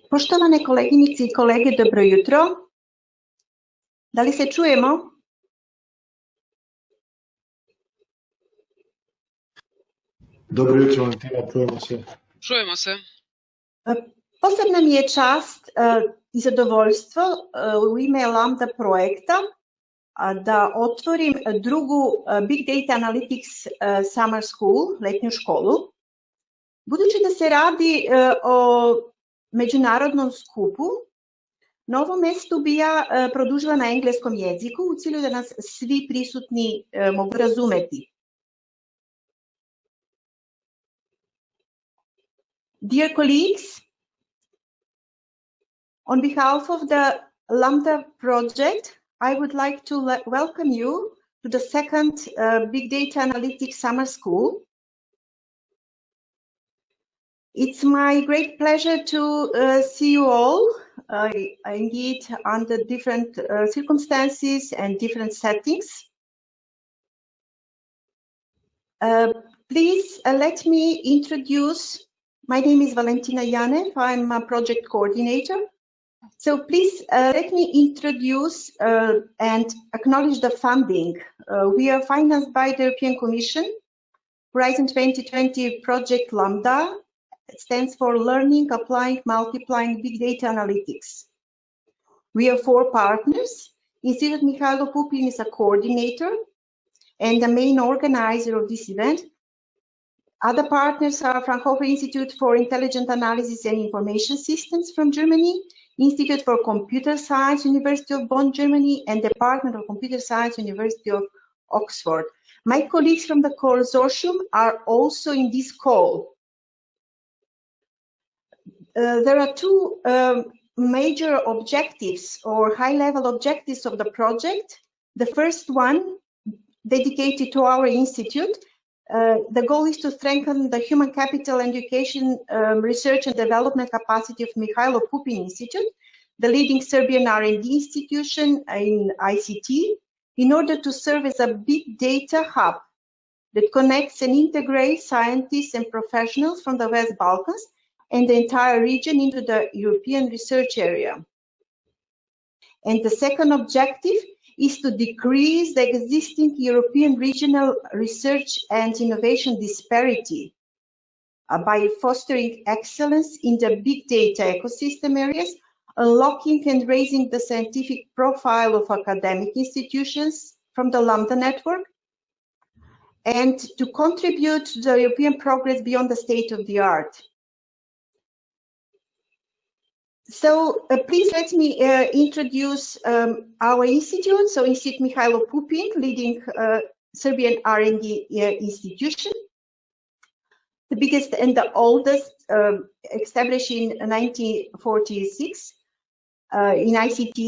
Poštovane koleginice i kolege, dobro jutro. Da li se čujemo? Dobro jutro, Valentina, čujemo se. Čujemo se. Posebna mi je čast i zadovoljstvo u ime Lambda projekta da otvorim drugu Big Data Analytics Summer School, letnju školu. Budući da se radi o međunarodnom skupu, na ovom mjestu bi ja produžila na engleskom jeziku u cilju da nas svi prisutni mogu razumeti. Dear colleagues, on behalf of the Lambda project, I would like to welcome you to the second Big Data Analytics Summer School. It's my great pleasure to see you all, indeed under different circumstances and different settings. Please let me introduce, my name is Valentina Janev, I'm a project coordinator. So please let me introduce and acknowledge the funding. We are financed by the European Commission. Horizon 2020 Project Lambda. It stands for Learning, Applying, Multiplying Big Data Analytics. We have 4 partners. Institute Mihailo Pupin is a coordinator and the main organizer of this event. Other partners are Fraunhofer Institute for Intelligent Analysis and Information Systems from Germany, Institute for Computer Science, University of Bonn, Germany, and Department of Computer Science, University of Oxford. My colleagues from the consortium are also in this call. There are 2 major objectives or high-level objectives of the project. The first one, dedicated to our institute, the goal is to strengthen the human capital and education research and development capacity of Mihailo Pupin Institute, the leading Serbian R&D institution in ICT, in order to serve as a big data hub that connects and integrates scientists and professionals from the West Balkans and the entire region into the European research area. And the second objective is to decrease the existing European regional research and innovation disparity by fostering excellence in the big data ecosystem areas, unlocking and raising the scientific profile of academic institutions from the Lambda network, and to contribute to the European progress beyond the state of the art. So please let me introduce our institute. So Institute Mihailo Pupin, leading Serbian R&D institution, the biggest and the oldest, established in 1946 in ICT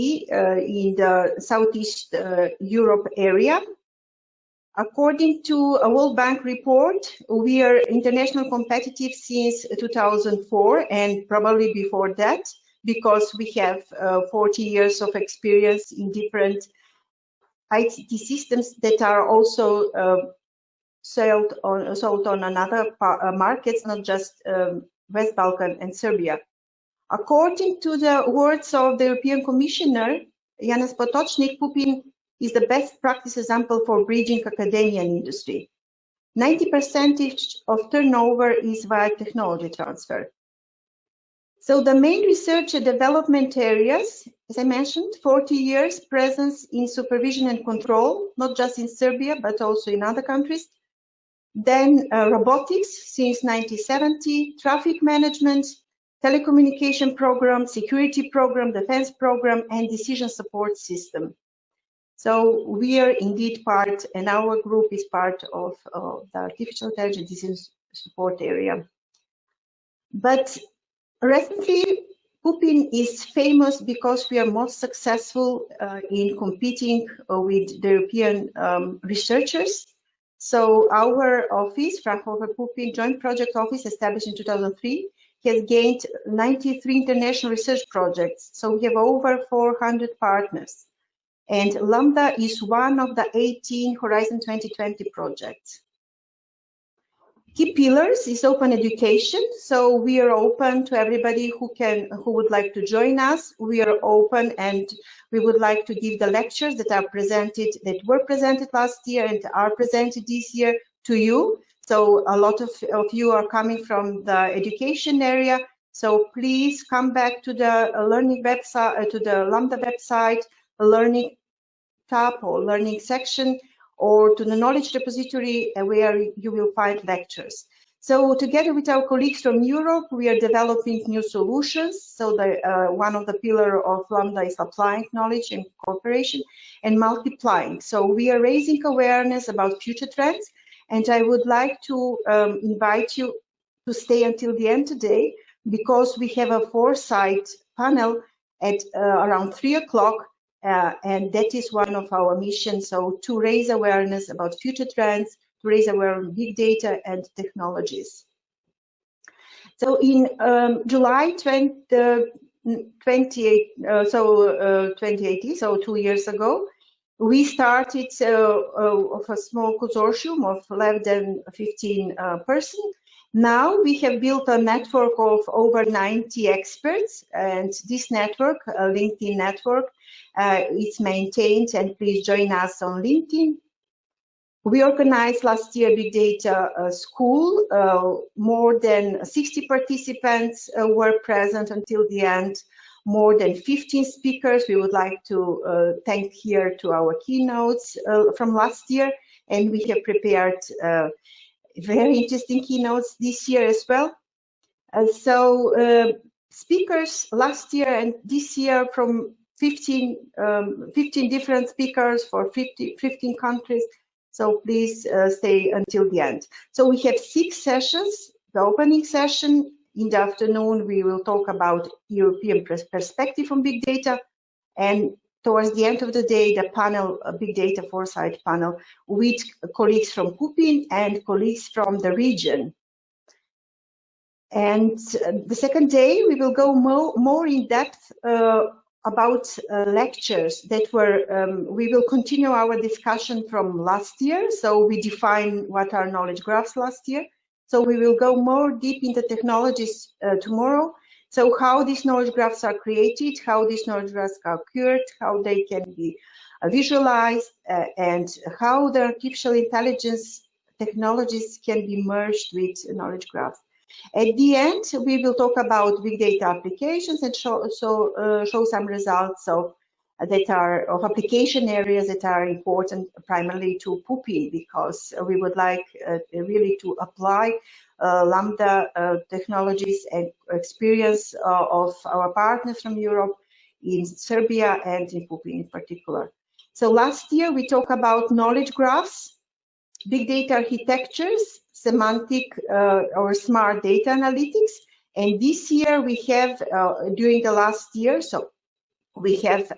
in the Southeast Europe area. According to a World Bank report, we are international competitive since 2004 and probably before that, because we have 40 years of experience in different ICT systems that are also sold on another markets, not just West Balkan and Serbia. According to the words of the European Commissioner, Janez Potočnik, Pupin is the best practice example for bridging academia and industry. 90% of turnover is via technology transfer. So the main research and development areas, as I mentioned, 40 years presence in supervision and control, not just in Serbia, but also in other countries. Then robotics since 1970, traffic management, telecommunication program, security program, defense program, and decision support system. So we are indeed part, and our group is part of the artificial intelligence decision support area. But recently, Pupin is famous because we are most successful in competing with the European researchers. So our office, Fraunhofer Pupin Joint Project Office, established in 2003, has gained 93 international research projects. So we have over 400 partners. And Lambda is one of the 18 Horizon 2020 projects. Key pillars is open education. So we are open to everybody who would like to join us. We are open and we would like to give the lectures that were presented last year and are presented this year to you. So a lot of you are coming from the education area. So please come back to the learning website, to the Lambda website, learning tab or learning section, or to the knowledge repository where you will find lectures. So together with our colleagues from Europe, we are developing new solutions. So one of the pillars of Lambda is applying knowledge and cooperation and multiplying. So we are raising awareness about future trends. And I would like to invite you to stay until the end today, because we have a foresight panel at around 3 o'clock. And that is one of our missions, so to raise awareness about future trends, to raise awareness of big data and technologies. So in July 2018, so 2 years ago, we started of a small consortium of less than 15 persons. Now we have built a network of over 90 experts, and this network, a LinkedIn network, is maintained, and please join us on LinkedIn. We organized last year Big Data School. More than 60 participants were present until the end. More than 15 speakers. We would like to thank here to our keynotes from last year, and we have prepared very interesting keynotes this year as well. So speakers last year and this year from 15 different speakers for 15 countries. So please stay until the end. So we have 6 sessions. The opening session in the afternoon, we will talk about European perspective on big data. And towards the end of the day, the panel, a big data foresight panel with colleagues from Pupin and colleagues from the region. And the second day, we will go more in depth about lectures that were, we will continue our discussion from last year. So we define what are knowledge graphs last year. So we will go more deep into technologies tomorrow. So how these knowledge graphs are created, how these knowledge graphs are occurred, how they can be visualized, and how the artificial intelligence technologies can be merged with knowledge graphs. At the end, we will talk about big data applications and show some results of application areas that are important primarily to Pupin, because we would like really to apply Lambda technologies and experience of our partners from Europe in Serbia and in Pupin in particular. So last year we talked about knowledge graphs, big data architectures, semantic or smart data analytics. And this year we have, during the last year, so we have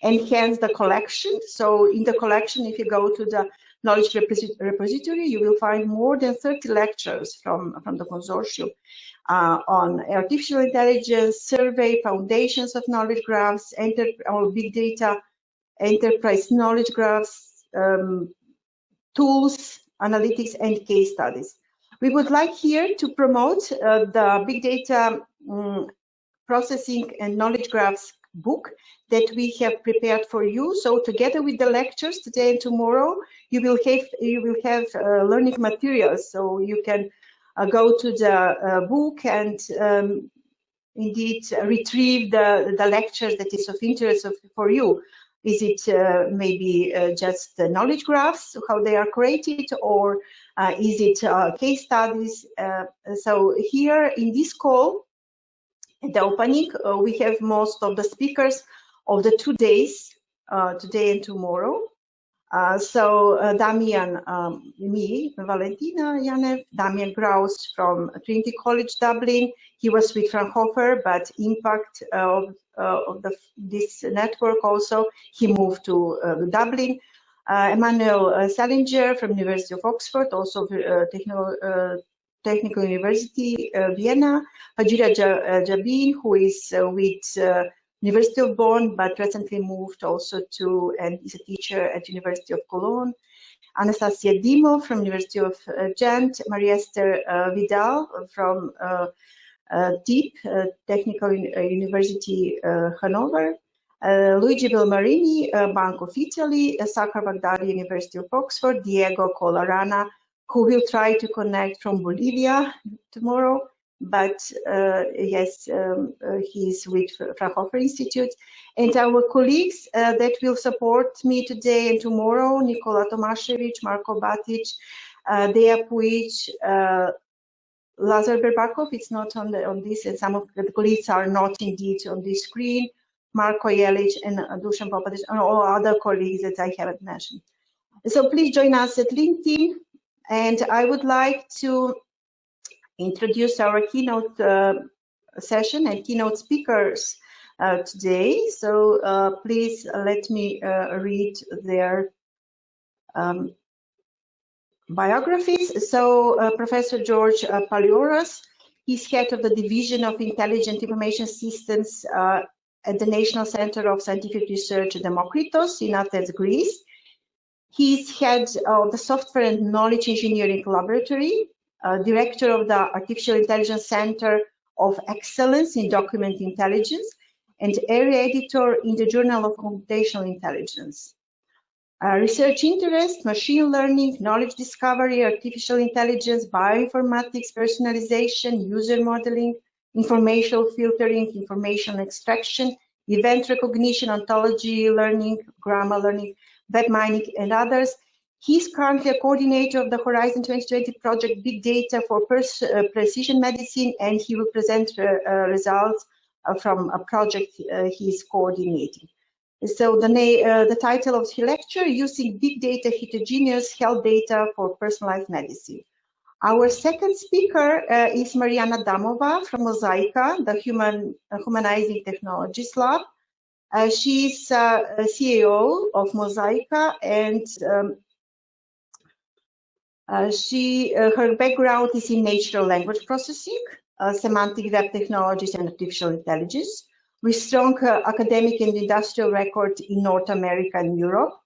enhanced the collection. So in the collection, if you go to the knowledge repository, you will find more than 30 lectures from the consortium on artificial intelligence, survey, foundations of knowledge graphs, or big data, enterprise knowledge graphs, tools, analytics, and case studies. We would like here to promote the big data processing and knowledge graphs book that we have prepared for you. So together with the lectures today and tomorrow, you will have learning materials. So you can go to the book and indeed retrieve the lectures that is of interest for you. Is it maybe just the knowledge graphs, how they are created, or is it case studies? So here in this call, at the opening, we have most of the speakers of the 2 days, today and tomorrow. So Damian, me, Valentina Yanev, Damian Graus from Trinity College Dublin. He was with Fraunhofer, but impact of this network also, he moved to Dublin. Emmanuel Salinger from University of Oxford, also Technical University Vienna. Hajira Jabin, who is with University of Bonn, but recently moved also to, and is a teacher at University of Cologne. Anastasia Dimo from University of Ghent, Maria Esther Vidal from TIP, Technical University Hanover, Luigi Belmarini, Bank of Italy, Sakar Baghdadi, University of Oxford, Diego Colarana, who will try to connect from Bolivia tomorrow, but yes, he's with Fraunhofer Institute, and our colleagues that will support me today and tomorrow, Nikola Tomašević, Marko Batic, Deja Puic, Lazar Berbakov, it's not on this, and some of the colleagues are not indeed on this screen, Marko Jelic and Dusan Popovic, and all other colleagues that I haven't mentioned. So please join us at LinkedIn, and I would like to introduce our keynote session and keynote speakers today. So please let me read their biographies. So Professor George Paliouras, he's head of the Division of Intelligent Information Systems at the National Center of Scientific Research Demokritos in Athens, Greece. He's head of the Software and Knowledge Engineering Laboratory, director of the Artificial Intelligence Center of Excellence in Document Intelligence, and area editor in the Journal of Computational Intelligence. Research interest, machine learning, knowledge discovery, artificial intelligence, bioinformatics, personalization, user modeling, information filtering, information extraction, event recognition, ontology learning, grammar learning, web mining, and others. He's currently a coordinator of the Horizon 2020 project Big Data for Precision Medicine, and he will present results from a project he's coordinating. So the title of his lecture, Using Big Data Heterogeneous Health Data for Personalized Medicine. Our second speaker is Mariana Damova from Mosaica, the Humanizing Technologies Lab. She's CEO of Mosaica, and her background is in natural language processing, semantic web technologies, and artificial intelligence, with strong academic and industrial record in North America and Europe.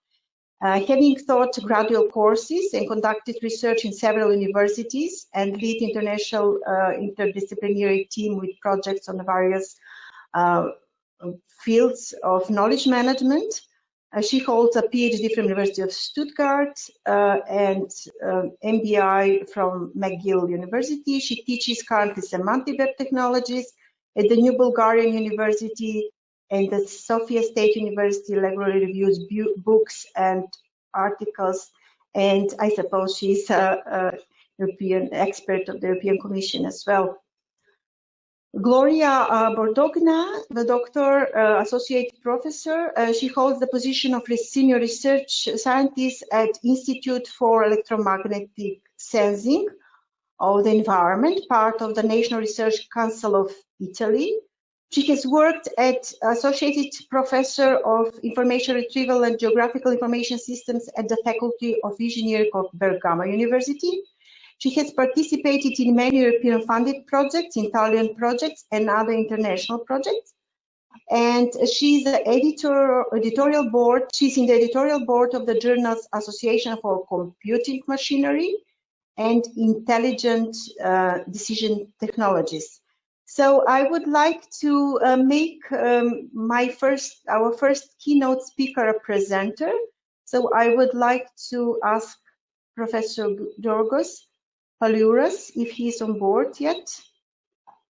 Having taught graduate courses and conducted research in several universities and lead international interdisciplinary team with projects on various fields of knowledge management. She holds a PhD from University of Stuttgart and MBI from McGill University. She teaches currently semantic web technologies at the New Bulgarian University and the Sofia State University. Regularly reviews books and articles, and I suppose she's a European expert of the European Commission as well. Gloria Bordogna, the doctor, associate professor, she holds the position of senior research scientist at Institute for Electromagnetic Sensing of the Environment, part of the National Research Council of Italy. She has worked as associate professor of information retrieval and geographical information systems at the Faculty of Engineering of Bergamo University. She has participated in many European funded projects, Italian projects, and other international projects. And she's the editorial board. She's in the editorial board of the journals Association for Computing Machinery and Intelligent Decision Technologies. So I would like to make our first keynote speaker a presenter. So I would like to ask Professor Georgios Paliouras if he's on board yet.